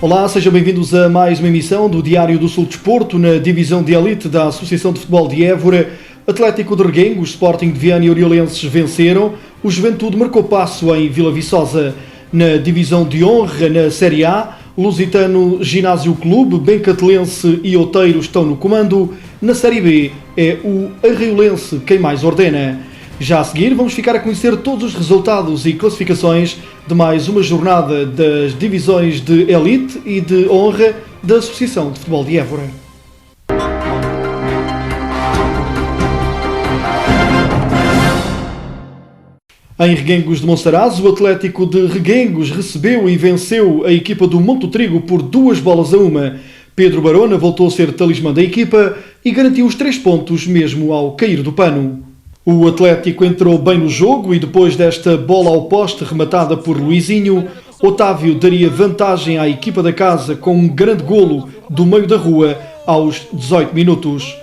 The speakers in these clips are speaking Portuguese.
Olá, sejam bem-vindos a mais uma emissão do Diário do Sul Desporto, na divisão de elite da Associação de Futebol de Évora. Atlético de Reguengos, Sporting de Viana e Oriolenses venceram. O Juventude marcou passo em Vila Viçosa. Na divisão de honra, na Série A, Lusitano Ginásio Clube, Bencatelense e Outeiro estão no comando. Na Série B, é o Arreiolense quem mais ordena. Já a seguir, vamos ficar a conhecer todos os resultados e classificações de mais uma jornada das divisões de elite e de honra da Associação de Futebol de Évora. Em Reguengos de Monsaraz, o Atlético de Reguengos recebeu e venceu a equipa do Monte Trigo por 2-1. Pedro Barona voltou a ser talismã da equipa e garantiu os 3 pontos mesmo ao cair do pano. O Atlético entrou bem no jogo e depois desta bola ao poste rematada por Luizinho, Otávio daria vantagem à equipa da casa com um grande golo do meio da rua aos 18 minutos.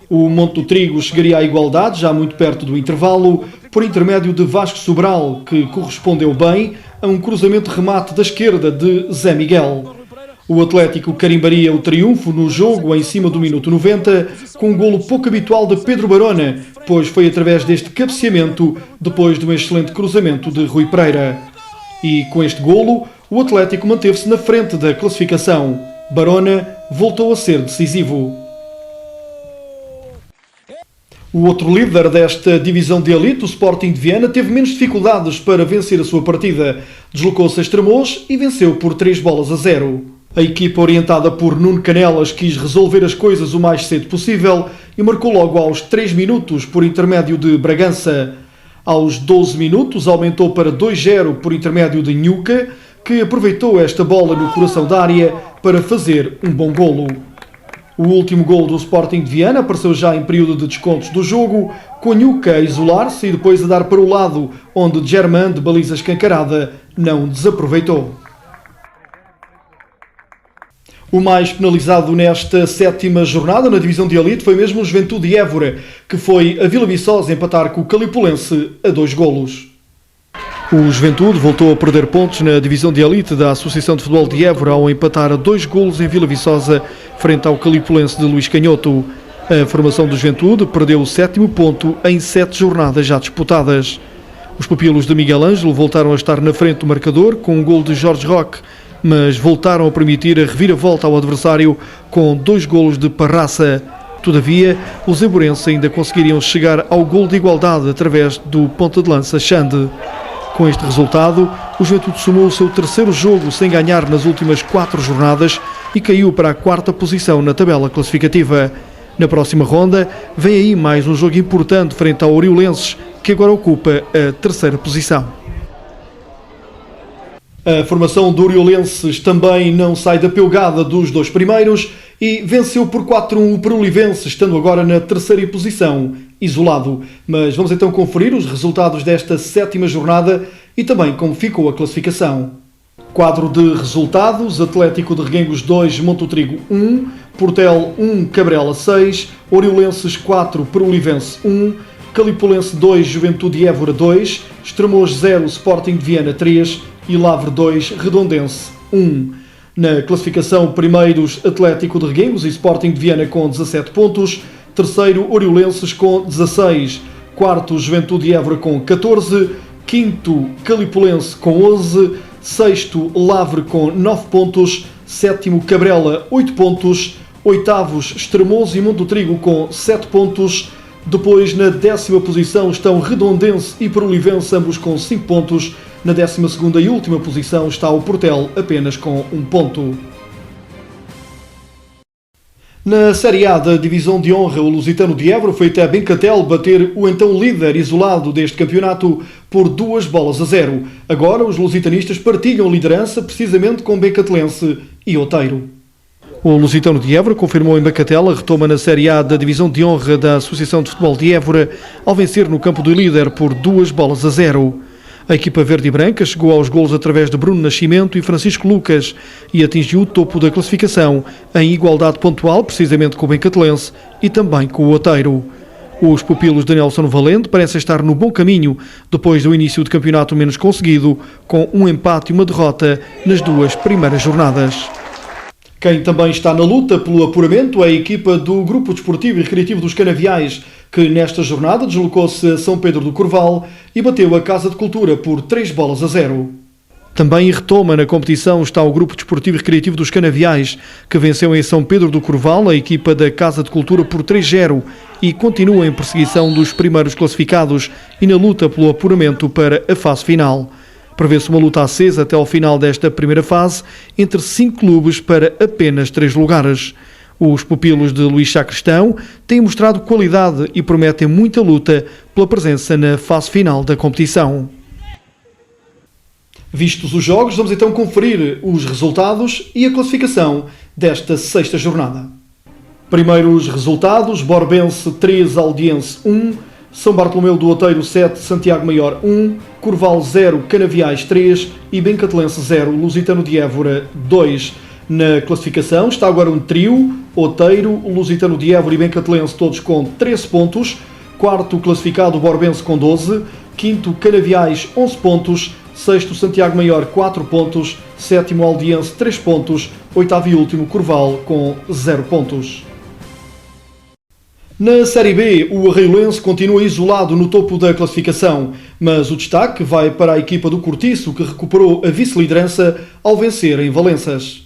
O Monte Trigo chegaria à igualdade já muito perto do intervalo, por intermédio de Vasco Sobral, que correspondeu bem a um cruzamento remate da esquerda de Zé Miguel. O Atlético carimbaria o triunfo no jogo em cima do minuto 90, com um golo pouco habitual de Pedro Barona, pois foi através deste cabeceamento, depois de um excelente cruzamento de Rui Pereira. E com este golo, o Atlético manteve-se na frente da classificação. Barona voltou a ser decisivo. O outro líder desta divisão de elite, o Sporting de Viana, teve menos dificuldades para vencer a sua partida. Deslocou-se a Estremoz e venceu por 3-0. A equipa orientada por Nuno Canelas quis resolver as coisas o mais cedo possível e marcou logo aos 3 minutos por intermédio de Bragança. Aos 12 minutos aumentou para 2-0 por intermédio de Nhuca, que aproveitou esta bola no coração da área para fazer um bom golo. O último golo do Sporting de Viana apareceu já em período de descontos do jogo, com a Nhuca a isolar-se e depois a dar para o lado, onde Germain, de baliza escancarada, não desaproveitou. O mais penalizado nesta 7ª jornada na divisão de elite foi mesmo o Juventude de Évora, que foi a Vila Viçosa empatar com o Calipulense a 2 golos. O Juventude voltou a perder pontos na divisão de elite da Associação de Futebol de Évora ao empatar a 2 golos em Vila Viçosa frente ao Calipulense de Luís Canhoto. A formação do Juventude perdeu o 7º ponto em 7 jornadas já disputadas. Os pupilos de Miguel Ângelo voltaram a estar na frente do marcador com um golo de Jorge Roque, mas voltaram a permitir a reviravolta ao adversário com 2 golos de Parraça. Todavia, os eburenses ainda conseguiriam chegar ao golo de igualdade através do ponta de lança Xande. Com este resultado, o Juventude somou o seu 3º jogo sem ganhar nas últimas 4 jornadas e caiu para a 4ª posição na tabela classificativa. Na próxima ronda, vem aí mais um jogo importante frente ao Oriolenses, que agora ocupa a 3ª posição. A formação do Oriolenses também não sai da pelgada dos 2 primeiros e venceu por 4-1 o Perolivense, estando agora na 3ª posição, isolado. Mas vamos então conferir os resultados desta 7ª jornada e também como ficou a classificação. Quadro de resultados: Atlético de Reguengos 2, Monte Trigo 1, Portel 1, Cabrela 6, Oriolenses 4, Perolivense 1, Calipulense 2, Juventude de Évora 2, Estremoz 0, Sporting de Viana 3 e Lavre 2, Redondense 1. Na classificação, primeiros Atlético de Reguengos e Sporting de Viana com 17 pontos, terceiro Oriolenses com 16, quarto Juventude de Évora com 14, quinto Calipulense com 11, sexto Lavre com 9 pontos, sétimo Cabrela 8 pontos, oitavos Estremoz e Monte Trigo com 7 pontos. Depois, na 10ª posição, estão Redondense e Perolivense, ambos com 5 pontos. Na 12ª e última posição está o Portel, apenas com 1 ponto. Na Série A da Divisão de Honra, o Lusitano de Évora foi até Bencatel bater o então líder isolado deste campeonato por 2-0. Agora, os lusitanistas partilham liderança precisamente com Bencatelense e Outeiro. O Lusitano de Évora confirmou em Bencatel a retoma na Série A da Divisão de Honra da Associação de Futebol de Évora ao vencer no campo do líder por 2-0. A equipa verde e branca chegou aos golos através de Bruno Nascimento e Francisco Lucas e atingiu o topo da classificação em igualdade pontual, precisamente com o Bencatelense e também com o Outeiro. Os pupilos de Nelson Valente parecem estar no bom caminho depois do início de campeonato menos conseguido, com um empate e uma derrota nas 2 primeiras jornadas. Quem também está na luta pelo apuramento é a equipa do Grupo Desportivo e Recreativo dos Canaviais, que nesta jornada deslocou-se a São Pedro do Corval e bateu a Casa de Cultura por 3-0. Também retoma na competição está o Grupo Desportivo e Recreativo dos Canaviais, que venceu em São Pedro do Corval a equipa da Casa de Cultura por 3-0 e continua em perseguição dos primeiros classificados e na luta pelo apuramento para a fase final. Prevê-se uma luta acesa até ao final desta primeira fase entre 5 clubes para apenas 3 lugares. Os pupilos de Luís Sacristão têm mostrado qualidade e prometem muita luta pela presença na fase final da competição. Vistos os jogos, vamos então conferir os resultados e a classificação desta sexta jornada. Primeiros resultados: Borbense 3, Aldiense 1, São Bartolomeu do Outeiro 7, Santiago Maior 1, Corval 0, Canaviais 3 e Bencatelense 0, Lusitano de Évora 2. Na classificação está agora um trio: Outeiro, Lusitano de Évora e Bencatelense, todos com 13 pontos. Quarto classificado, Borbense com 12. Quinto, Canaviais 11 pontos. Sexto, Santiago Maior 4 pontos. Sétimo, Aldiense 3 pontos. Oitavo e último, Corval com 0 pontos. Na Série B, o Arraiolense continua isolado no topo da classificação, mas o destaque vai para a equipa do Cortiço, que recuperou a vice-liderança ao vencer em Valenças.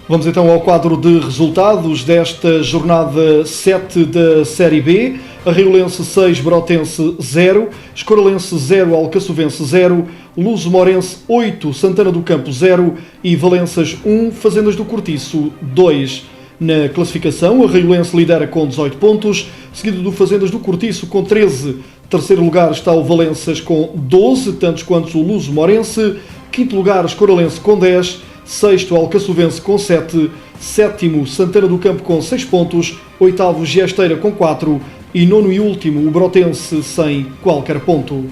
Vamos então ao quadro de resultados desta jornada 7 da Série B. Arraiolense 6, Brotense 0, Escoralense 0, Alcaçovense 0, Luso-Morense 8, Santana do Campo 0 e Valenças 1, Fazendas do Cortiço 2. Na classificação, o Arraiolense lidera com 18 pontos, seguido do Fazendas do Cortiço com 13. Terceiro lugar está o Valenças com 12, tantos quanto o Luso-Morense. Quinto lugar, Escoralense com 10. Sexto, Alcaçovense com 7. Sétimo, Santana do Campo com 6 pontos. Oitavo, Giesteira com 4. E nono e último, o Brotense sem qualquer ponto.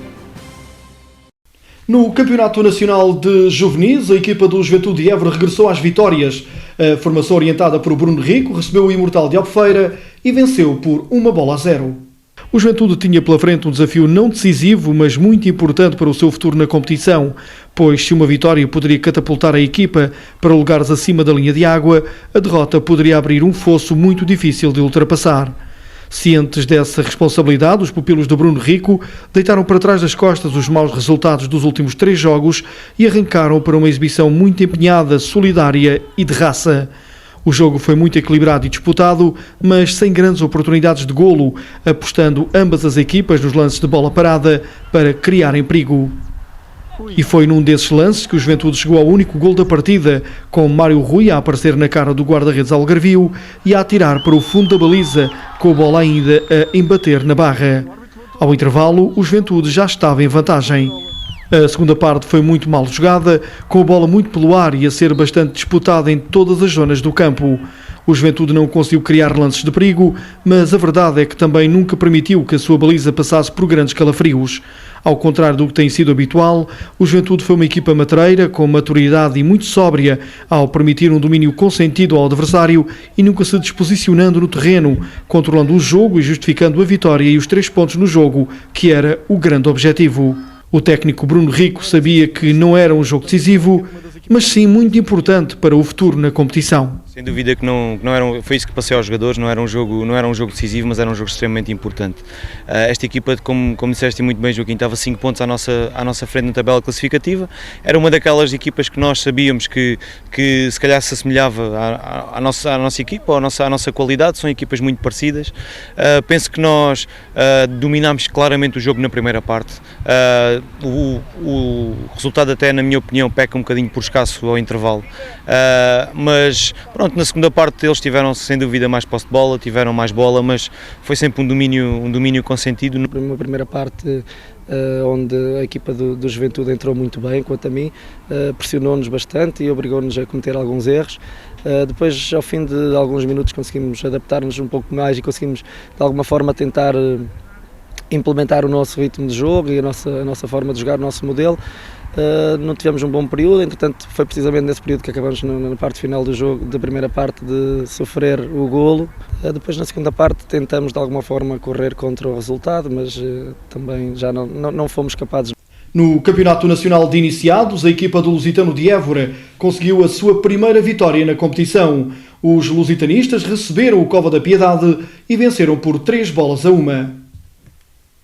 No Campeonato Nacional de Juvenis, a equipa do Juventude de Évora regressou às vitórias. A formação orientada por Bruno Rico recebeu o Imortal de Albufeira e venceu por 1-0. O Juventude tinha pela frente um desafio não decisivo, mas muito importante para o seu futuro na competição, pois se uma vitória poderia catapultar a equipa para lugares acima da linha de água, a derrota poderia abrir um fosso muito difícil de ultrapassar. Cientes dessa responsabilidade, os pupilos de Bruno Rico deitaram para trás das costas os maus resultados dos últimos 3 jogos e arrancaram para uma exibição muito empenhada, solidária e de raça. O jogo foi muito equilibrado e disputado, mas sem grandes oportunidades de golo, apostando ambas as equipas nos lances de bola parada para criarem perigo. E foi num desses lances que o Juventude chegou ao único golo da partida, com Mário Rui a aparecer na cara do guarda-redes algarvio e a atirar para o fundo da baliza, com a bola ainda a embater na barra. Ao intervalo, o Juventude já estava em vantagem. A segunda parte foi muito mal jogada, com a bola muito pelo ar e a ser bastante disputada em todas as zonas do campo. O Juventude não conseguiu criar lances de perigo, mas a verdade é que também nunca permitiu que a sua baliza passasse por grandes calafrios. Ao contrário do que tem sido habitual, o Juventude foi uma equipa matreira, com maturidade e muito sóbria, ao permitir um domínio consentido ao adversário e nunca se disposicionando no terreno, controlando o jogo e justificando a vitória e os 3 pontos no jogo, que era o grande objetivo. O técnico Bruno Rico sabia que não era um jogo decisivo, mas sim muito importante para o futuro na competição. Sem dúvida que não era, foi isso que passei aos jogadores, não era um jogo decisivo, mas era um jogo extremamente importante. Esta equipa, como disseste muito bem, Joaquim, estava 5 pontos à nossa frente na tabela classificativa. Era uma daquelas equipas que nós sabíamos que se calhar se assemelhava à nossa equipa, à nossa qualidade. São equipas muito parecidas. Penso que nós dominámos claramente o jogo na primeira parte. O resultado até, na minha opinião, peca um bocadinho por escasso ao intervalo. Mas pronto, na segunda parte eles tiveram sem dúvida mais posse de bola, tiveram mais bola, mas foi sempre um domínio consentido. Na primeira parte, onde a equipa do Juventude entrou muito bem, quanto a mim, pressionou-nos bastante e obrigou-nos a cometer alguns erros. Depois, ao fim de alguns minutos, conseguimos adaptar-nos um pouco mais e conseguimos de alguma forma tentar implementar o nosso ritmo de jogo e a nossa forma de jogar, o nosso modelo. Não tivemos um bom período, entretanto foi precisamente nesse período que acabamos na parte final do jogo, da primeira parte, de sofrer o golo. Depois na segunda parte tentamos de alguma forma correr contra o resultado, mas também já não fomos capazes. No Campeonato Nacional de Iniciados, a equipa do Lusitano de Évora conseguiu a sua primeira vitória na competição. Os lusitanistas receberam o Cova da Piedade e venceram por 3-1.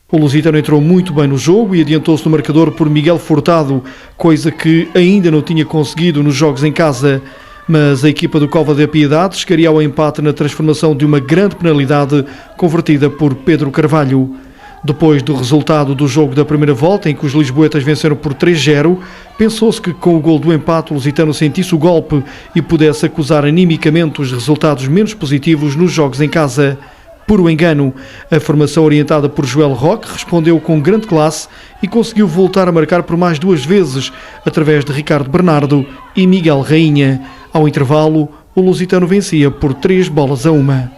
O Lusitano entrou muito bem no jogo e adiantou-se no marcador por Miguel Furtado, coisa que ainda não tinha conseguido nos jogos em casa. Mas a equipa do Cova da Piedade chegaria ao empate na transformação de uma grande penalidade convertida por Pedro Carvalho. Depois do resultado do jogo da primeira volta, em que os lisboetas venceram por 3-0, pensou-se que com o gol do empate o Lusitano sentisse o golpe e pudesse acusar animicamente os resultados menos positivos nos jogos em casa. Puro engano, a formação orientada por Joel Roque respondeu com grande classe e conseguiu voltar a marcar por mais 2 vezes, através de Ricardo Bernardo e Miguel Rainha. Ao intervalo, o Lusitano vencia por 3-1.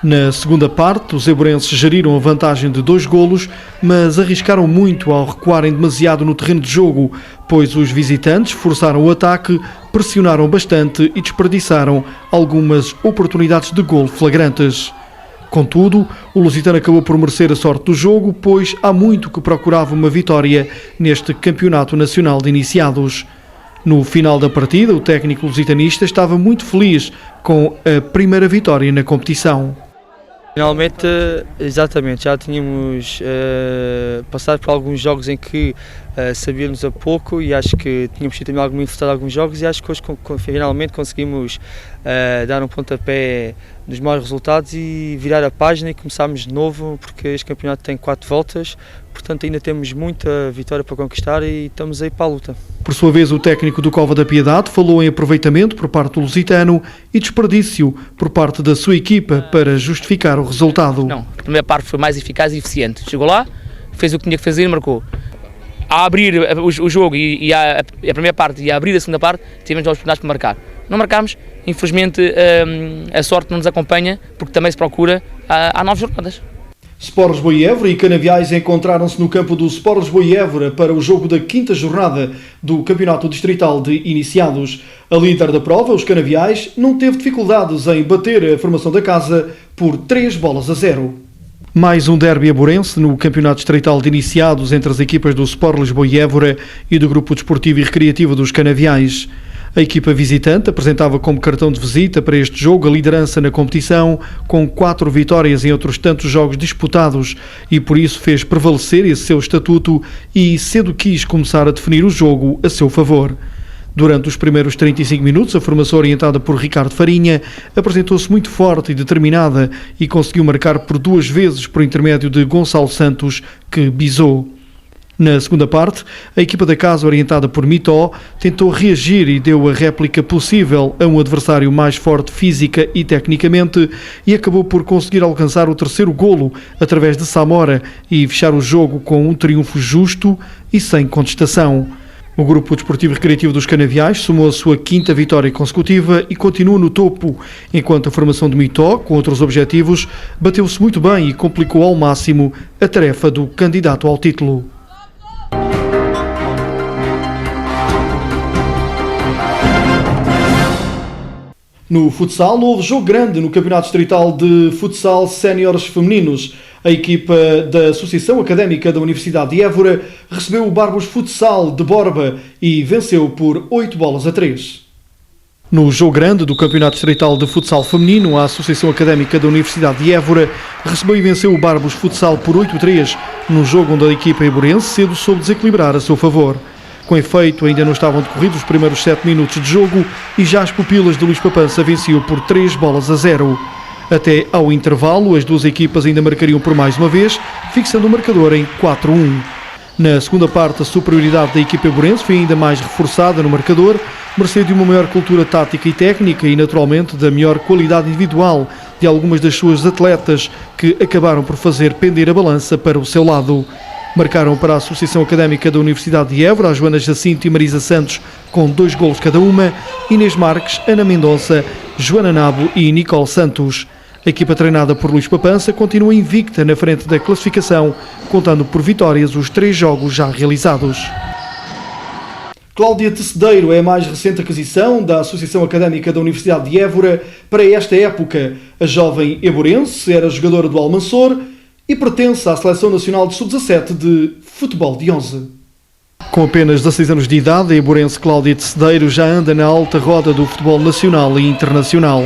Na segunda parte, os eburenses geriram a vantagem de 2 golos, mas arriscaram muito ao recuarem demasiado no terreno de jogo, pois os visitantes forçaram o ataque, pressionaram bastante e desperdiçaram algumas oportunidades de golo flagrantes. Contudo, o Lusitano acabou por merecer a sorte do jogo, pois há muito que procurava uma vitória neste campeonato nacional de iniciados. No final da partida, o técnico lusitanista estava muito feliz com a primeira vitória na competição. Finalmente, exatamente, já tínhamos passado por alguns jogos em que sabíamos a pouco e acho que tínhamos tido também alguma dificuldade em alguns jogos e acho que hoje finalmente conseguimos dar um pontapé nos maiores resultados e virar a página e começarmos de novo, porque este campeonato tem 4 voltas, portanto ainda temos muita vitória para conquistar e estamos aí para a luta. Por sua vez, o técnico do Cova da Piedade falou em aproveitamento por parte do Lusitano e desperdício por parte da sua equipa para justificar o resultado. Não, a primeira parte foi mais eficaz e eficiente. Chegou lá, fez o que tinha que fazer e marcou. A abrir o jogo e a primeira parte e a abrir a segunda parte, tivemos oportunidades para marcar. Não marcámos, infelizmente a sorte não nos acompanha, porque também se procura há 9 jornadas. Sport Lisboa e Évora e Canaviais encontraram-se no campo do Sport Lisboa e Évora para o jogo da 5ª jornada do Campeonato Distrital de Iniciados. A líder da prova, os Canaviais, não teve dificuldades em bater a formação da casa por 3-0. Mais um derby aburense no Campeonato Distrital de Iniciados entre as equipas do Sport Lisboa e Évora e do Grupo Desportivo e Recreativo dos Canaviais. A equipa visitante apresentava como cartão de visita para este jogo a liderança na competição, com 4 vitórias em outros tantos jogos disputados, e por isso fez prevalecer esse seu estatuto e cedo quis começar a definir o jogo a seu favor. Durante os primeiros 35 minutos, a formação orientada por Ricardo Farinha apresentou-se muito forte e determinada e conseguiu marcar por 2 vezes por intermédio de Gonçalo Santos, que bisou. Na segunda parte, a equipa da casa, orientada por Mitó, tentou reagir e deu a réplica possível a um adversário mais forte física e tecnicamente e acabou por conseguir alcançar o 3º golo através de Samora e fechar o jogo com um triunfo justo e sem contestação. O Grupo Desportivo e Recreativo dos Canaviais somou a sua 5ª vitória consecutiva e continua no topo, enquanto a formação de Mitó, com outros objetivos, bateu-se muito bem e complicou ao máximo a tarefa do candidato ao título. No futsal, houve jogo grande no Campeonato Distrital de Futsal Séniores Femininos. A equipa da Associação Académica da Universidade de Évora recebeu o Barbos Futsal de Borba e venceu por 8-3. No jogo grande do Campeonato Distrital de Futsal Feminino, a Associação Académica da Universidade de Évora recebeu e venceu o Barbos Futsal por 8-3, num jogo onde a equipa eburense cedo soube desequilibrar a seu favor. Com efeito, ainda não estavam decorridos os primeiros 7 minutos de jogo e já as pupilas de Luís Papança venciam por 3-0. Até ao intervalo, as duas equipas ainda marcariam por mais uma vez, fixando o marcador em 4-1. Na segunda parte, a superioridade da equipa eburense foi ainda mais reforçada no marcador, mercê de uma maior cultura tática e técnica e, naturalmente, da melhor qualidade individual de algumas das suas atletas, que acabaram por fazer pender a balança para o seu lado. Marcaram para a Associação Académica da Universidade de Évora a Joana Jacinto e Marisa Santos com 2 golos cada uma, Inês Marques, Ana Mendonça, Joana Nabo e Nicole Santos. A equipa treinada por Luís Papança continua invicta na frente da classificação, contando por vitórias os 3 jogos já realizados. Cláudia Tecedeiro é a mais recente aquisição da Associação Académica da Universidade de Évora para esta época. A jovem eburense era jogadora do Almansor e pertence à Seleção Nacional de Sub-17 de Futebol de 11. Com apenas 16 anos de idade, a eburense Cláudia Tecedeiro já anda na alta roda do futebol nacional e internacional.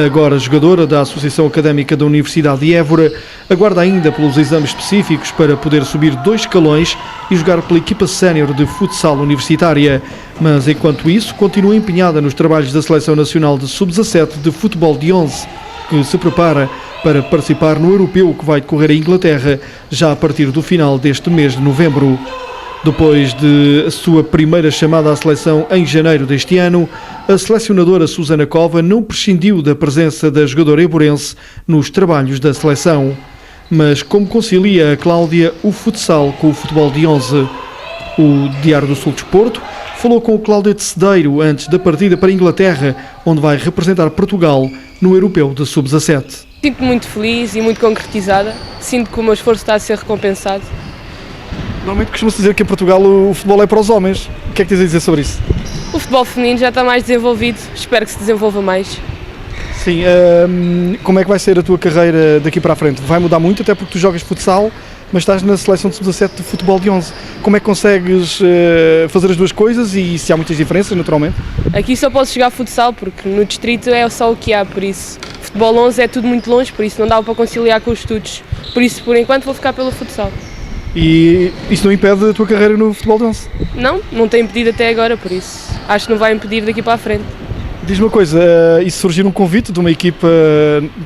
agora jogadora da Associação Académica da Universidade de Évora, aguarda ainda pelos exames específicos para poder subir 2 escalões e jogar pela equipa sénior de futsal universitária. Mas, enquanto isso, continua empenhada nos trabalhos da Seleção Nacional de Sub-17 de Futebol de 11, que se prepara para participar no europeu que vai decorrer em Inglaterra já a partir do final deste mês de novembro. Depois de sua primeira chamada à seleção em janeiro deste ano, a selecionadora Susana Cova não prescindiu da presença da jogadora eburense nos trabalhos da seleção. Mas como concilia a Cláudia o futsal com o futebol de 11? O Diário do Sul Desporto falou com o Cláudia de Cedeiro antes da partida para a Inglaterra, onde vai representar Portugal no europeu de Sub-17. Sinto-me muito feliz e muito concretizada. Sinto que o meu esforço está a ser recompensado. Normalmente costuma-se dizer que em Portugal o futebol é para os homens. O que é que tens a dizer sobre isso? O futebol feminino já está mais desenvolvido. Espero que se desenvolva mais. Sim, como é que vai ser a tua carreira daqui para a frente? Vai mudar muito, até porque tu jogas futsal, mas estás na seleção de sub-17 de futebol de 11. Como é que consegues fazer as duas coisas e se há muitas diferenças, naturalmente? Aqui só posso jogar futsal porque no distrito é só o que há, por isso. Futebol 11 é tudo muito longe, por isso não dá para conciliar com os estudos. Por isso, por enquanto, vou ficar pelo futsal. E isso não impede a tua carreira no futebol de 11? Não tem impedido até agora, por isso acho que não vai impedir daqui para a frente. Diz-me uma coisa, e se surgir um convite de uma equipa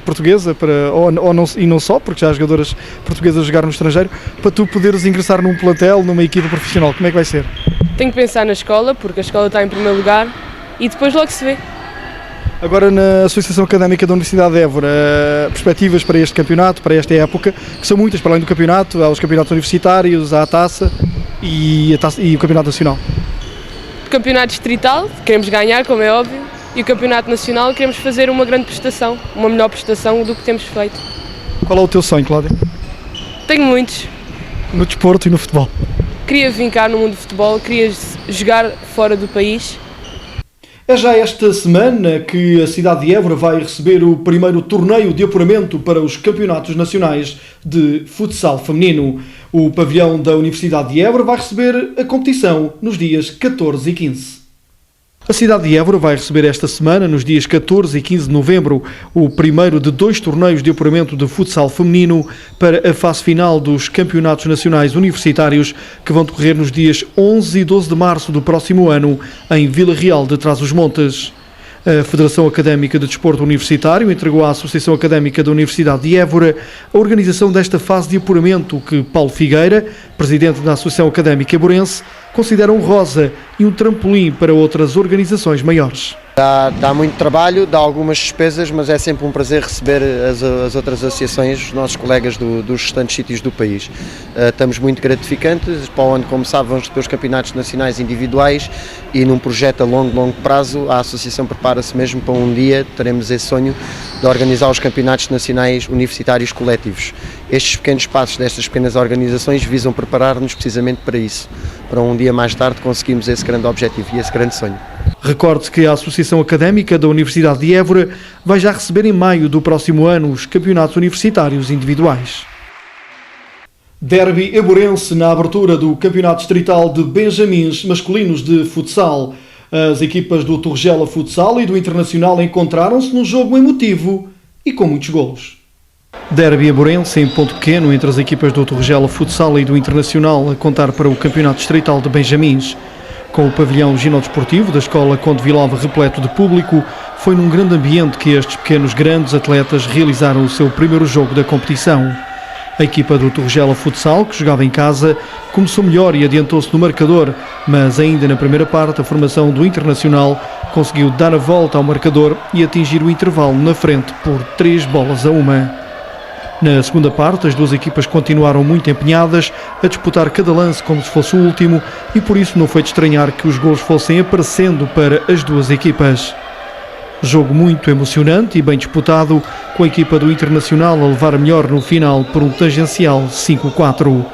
portuguesa, e não só, porque já há jogadoras portuguesas a jogar no estrangeiro, para tu poderes ingressar num plantel, numa equipa profissional, como é que vai ser? Tenho que pensar na escola, porque a escola está em primeiro lugar, e depois logo se vê. Agora na Associação Académica da Universidade de Évora, perspectivas para este campeonato, para esta época, que são muitas para além do campeonato, há os campeonatos universitários, há a taça e o campeonato nacional. O campeonato distrital, queremos ganhar, como é óbvio, e o campeonato nacional queremos fazer uma grande prestação, uma melhor prestação do que temos feito. Qual é o teu sonho, Cláudia? Tenho muitos. No desporto e no futebol? Queria vincar no mundo do futebol, queria jogar fora do país. É já esta semana que a cidade de Évora vai receber o primeiro torneio de apuramento para os campeonatos nacionais de futsal feminino. O pavilhão da Universidade de Évora vai receber a competição nos dias 14 e 15. A cidade de Évora vai receber esta semana, nos dias 14 e 15 de novembro, o primeiro de 2 torneios de apuramento de futsal feminino para a fase final dos campeonatos nacionais universitários que vão decorrer nos dias 11 e 12 de março do próximo ano em Vila Real de Trás-os-Montes. A Federação Académica de Desporto Universitário entregou à Associação Académica da Universidade de Évora a organização desta fase de apuramento que Paulo Figueira, presidente da Associação Académica Éborense, considera honrosa e um trampolim para outras organizações maiores. Dá muito trabalho, dá algumas despesas, mas é sempre um prazer receber as outras associações, os nossos colegas dos restantes sítios do país. Estamos muito gratificantes, para onde, como sabe, vamos ter os campeonatos nacionais individuais e num projeto a longo prazo a associação prepara-se mesmo para um dia, teremos esse sonho de organizar os campeonatos nacionais universitários coletivos. Estes pequenos passos destas pequenas organizações visam preparar-nos precisamente para isso, para um dia mais tarde conseguirmos esse grande objetivo e esse grande sonho. Recorde que a Associação Académica da Universidade de Évora vai já receber em maio do próximo ano os campeonatos universitários individuais. Derby éborense na abertura do Campeonato Distrital de Benjamins masculinos de futsal. As equipas do Torregela Futsal e do Internacional encontraram-se num jogo emotivo e com muitos golos. Derby éborense em ponto pequeno entre as equipas do Torregela Futsal e do Internacional a contar para o Campeonato Distrital de Benjamins. Com o pavilhão ginodesportivo da Escola Conde Vilalva repleto de público, foi num grande ambiente que estes pequenos grandes atletas realizaram o seu primeiro jogo da competição. A equipa do Torregela Futsal, que jogava em casa, começou melhor e adiantou-se no marcador, mas ainda na primeira parte a formação do Internacional conseguiu dar a volta ao marcador e atingir o intervalo na frente por 3-1. Na segunda parte, as duas equipas continuaram muito empenhadas a disputar cada lance como se fosse o último e por isso não foi de estranhar que os golos fossem aparecendo para as duas equipas. Jogo muito emocionante e bem disputado, com a equipa do Internacional a levar melhor no final por um tangencial 5-4.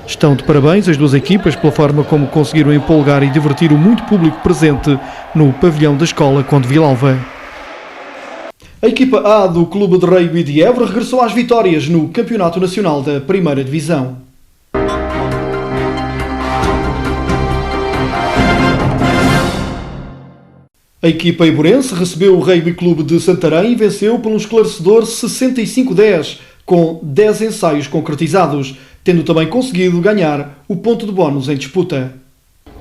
Estão de parabéns as duas equipas pela forma como conseguiram empolgar e divertir o muito público presente no pavilhão da Escola Conde Vilalva. A equipa A do Clube de Rugby de Évora regressou às vitórias no Campeonato Nacional da Primeira Divisão. A equipa eiburense recebeu o Rugby Clube de Santarém e venceu por um esclarecedor 65-10, com 10 ensaios concretizados, tendo também conseguido ganhar o ponto de bónus em disputa.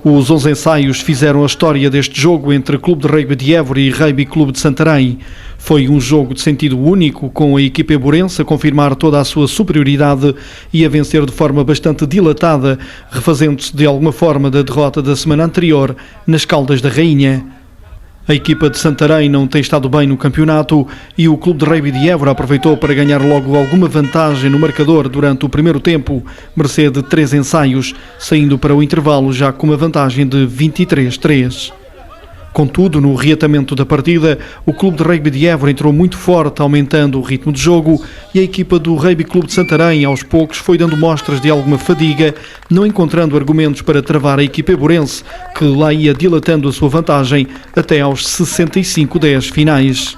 Os 11 ensaios fizeram a história deste jogo entre Clube de Rugby de Évora e Rugby Clube de Santarém. Foi um jogo de sentido único, com a equipa eiburense a confirmar toda a sua superioridade e a vencer de forma bastante dilatada, refazendo-se de alguma forma da derrota da semana anterior nas Caldas da Rainha. A equipa de Santarém não tem estado bem no campeonato e o Clube de Rugby de Évora aproveitou para ganhar logo alguma vantagem no marcador durante o primeiro tempo, mercê de 3 ensaios, saindo para o intervalo já com uma vantagem de 23-3. Contudo, no reatamento da partida, o Clube de Rugby de Évora entrou muito forte, aumentando o ritmo de jogo, e a equipa do Rugby Clube de Santarém, aos poucos, foi dando mostras de alguma fadiga, não encontrando argumentos para travar a equipa eiburense, que lá ia dilatando a sua vantagem até aos 65-10 finais.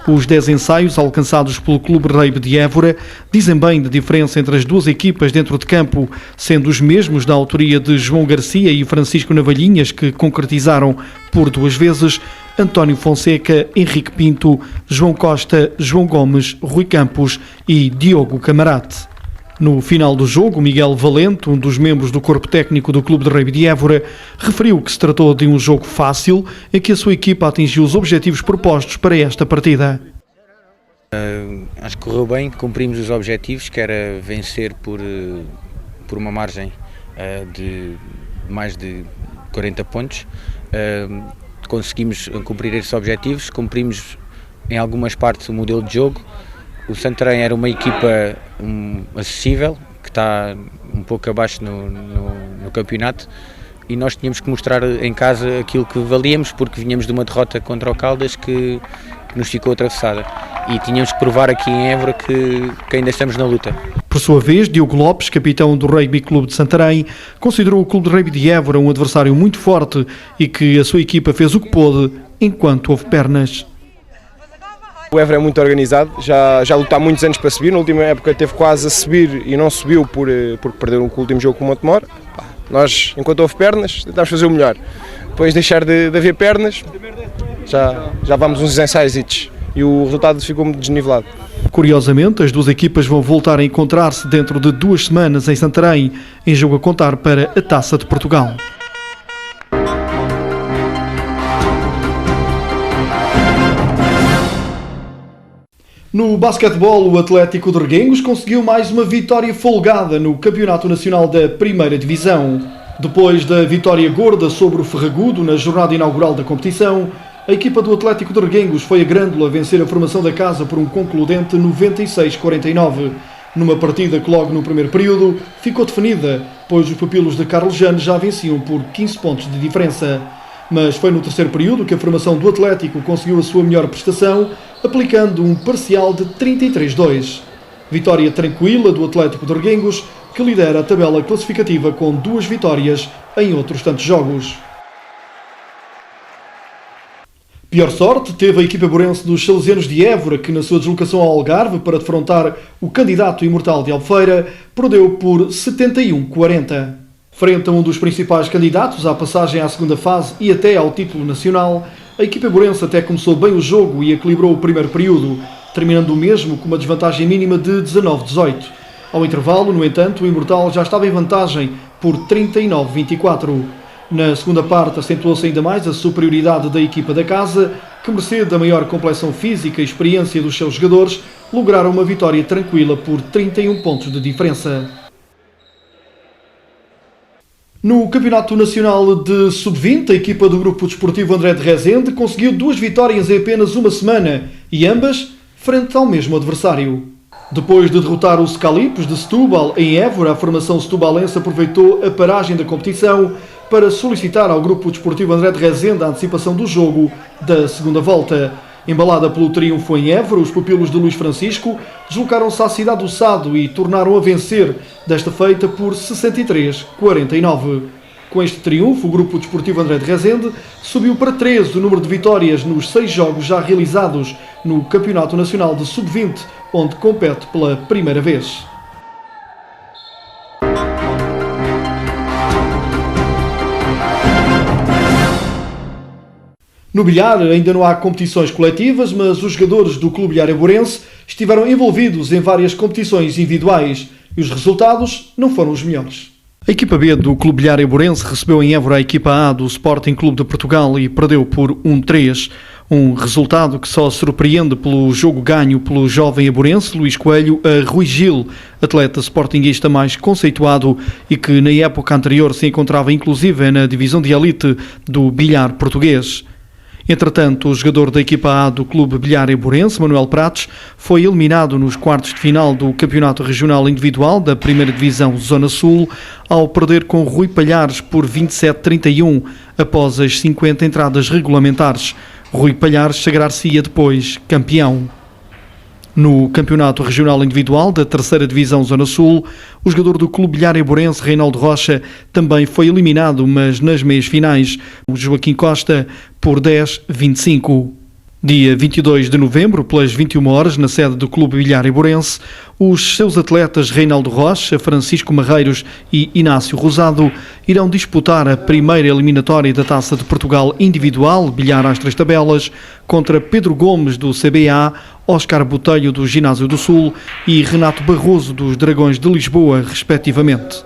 Os 10 ensaios alcançados pelo Clube Rugby de Évora dizem bem da diferença entre as duas equipas dentro de campo, sendo os mesmos da autoria de João Garcia e Francisco Navalhinhas que concretizaram por 2 vezes, António Fonseca, Henrique Pinto, João Costa, João Gomes, Rui Campos e Diogo Camarate. No final do jogo, Miguel Valente, um dos membros do corpo técnico do Clube de Rugby de Évora, referiu que se tratou de um jogo fácil em que a sua equipa atingiu os objetivos propostos para esta partida. Acho que correu bem, cumprimos os objetivos, que era vencer por uma margem de mais de 40 pontos. Conseguimos cumprir esses objetivos, cumprimos em algumas partes o modelo de jogo. O Santarém era uma equipa acessível, que está um pouco abaixo no campeonato, e nós tínhamos que mostrar em casa aquilo que valíamos, porque vinhamos de uma derrota contra o Caldas que nos ficou atravessada, e tínhamos que provar aqui em Évora que ainda estamos na luta. Por sua vez, Diogo Lopes, capitão do Rugby Clube de Santarém, considerou o Clube de Rugby de Évora um adversário muito forte e que a sua equipa fez o que pôde enquanto houve pernas. O Évora é muito organizado, já luta há muitos anos para subir. Na última época teve quase a subir e não subiu porque perdeu o último jogo com o Montemor. Nós, enquanto houve pernas, tentámos fazer o melhor. Depois de deixar de haver pernas, já vamos uns ensaios e o resultado ficou desnivelado. Curiosamente, as duas equipas vão voltar a encontrar-se dentro de 2 semanas em Santarém, em jogo a contar para a Taça de Portugal. No basquetebol, o Atlético de Reguengos conseguiu mais uma vitória folgada no Campeonato Nacional da Primeira Divisão. Depois da vitória gorda sobre o Ferragudo na jornada inaugural da competição, a equipa do Atlético de Reguengos foi a Grândola vencer a formação da casa por um concludente 96-49, numa partida que logo no primeiro período ficou definida, pois os pupilos de Carlos Jane já venciam por 15 pontos de diferença. Mas foi no terceiro período que a formação do Atlético conseguiu a sua melhor prestação, aplicando um parcial de 33-2. Vitória tranquila do Atlético de Reguengos, que lidera a tabela classificativa com 2 vitórias em outros tantos jogos. Pior sorte teve a equipa burense dos Salesianos de Évora, que na sua deslocação ao Algarve para defrontar o candidato imortal de Albufeira, perdeu por 71-40. Frente a um dos principais candidatos à passagem à segunda fase e até ao título nacional, a equipa burense até começou bem o jogo e equilibrou o primeiro período, terminando o mesmo com uma desvantagem mínima de 19-18. Ao intervalo, no entanto, o imortal já estava em vantagem por 39-24. Na segunda parte, acentuou-se ainda mais a superioridade da equipa da casa, que, mercê da maior complexão física e experiência dos seus jogadores, lograram uma vitória tranquila por 31 pontos de diferença. No Campeonato Nacional de Sub-20, a equipa do Grupo Desportivo André de Rezende conseguiu 2 vitórias em apenas uma semana, e ambas frente ao mesmo adversário. Depois de derrotar os Scalipos de Setúbal em Évora, a formação setubalense aproveitou a paragem da competição para solicitar ao Grupo Desportivo André de Rezende a antecipação do jogo da segunda volta. Embalada pelo triunfo em Évora, os pupilos de Luís Francisco deslocaram-se à cidade do Sado e tornaram a vencer, desta feita por 63-49. Com este triunfo, o Grupo Desportivo André de Rezende subiu para 13 o número de vitórias nos 6 jogos já realizados no Campeonato Nacional de Sub-20, onde compete pela primeira vez. No bilhar ainda não há competições coletivas, mas os jogadores do Clube Bilhar Eiburense estiveram envolvidos em várias competições individuais e os resultados não foram os melhores. A equipa B do Clube Bilhar Eiburense recebeu em Évora a equipa A do Sporting Clube de Portugal e perdeu por 1-3. Um resultado que só surpreende pelo jogo ganho pelo jovem eiburense Luís Coelho a Rui Gil, atleta sportinguista mais conceituado e que na época anterior se encontrava inclusive na divisão de elite do bilhar português. Entretanto, o jogador da equipa A do Clube Bilhar Eiburense, Manuel Prates, foi eliminado nos quartos de final do Campeonato Regional Individual da 1ª Divisão Zona Sul, ao perder com Rui Palhares por 27-31, após as 50 entradas regulamentares. Rui Palhares sagrar-se-ia depois campeão. No Campeonato Regional Individual da 3ª Divisão Zona Sul, o jogador do Clube Bilhar Eiburense, Reinaldo Rocha, também foi eliminado, mas nas meias finais, o Joaquim Costa, por 10-25. Dia 22 de novembro, pelas 21 horas, na sede do Clube Bilhar Eiburense, os seus atletas Reinaldo Rocha, Francisco Marreiros e Inácio Rosado irão disputar a primeira eliminatória da Taça de Portugal individual, bilhar às 3 tabelas, contra Pedro Gomes do CBA, Óscar Botelho do Ginásio do Sul e Renato Barroso dos Dragões de Lisboa, respectivamente.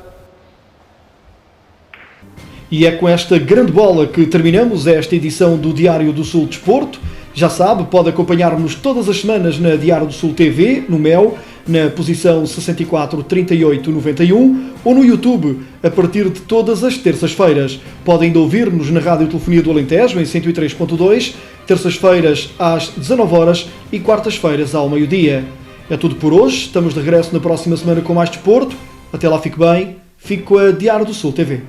E é com esta grande bola que terminamos esta edição do Diário do Sul Desporto. Já sabe, pode acompanhar-nos todas as semanas na Diário do Sul TV, no MEL, na posição 64 38 91 ou no YouTube, a partir de todas as terças-feiras. Podem ainda ouvir-nos na Rádio Telefonia do Alentejo, em 103.2, terças-feiras às 19 horas e quartas-feiras ao meio-dia. É tudo por hoje, estamos de regresso na próxima semana com mais desporto. Até lá, fique bem, fique com a Diário do Sul TV.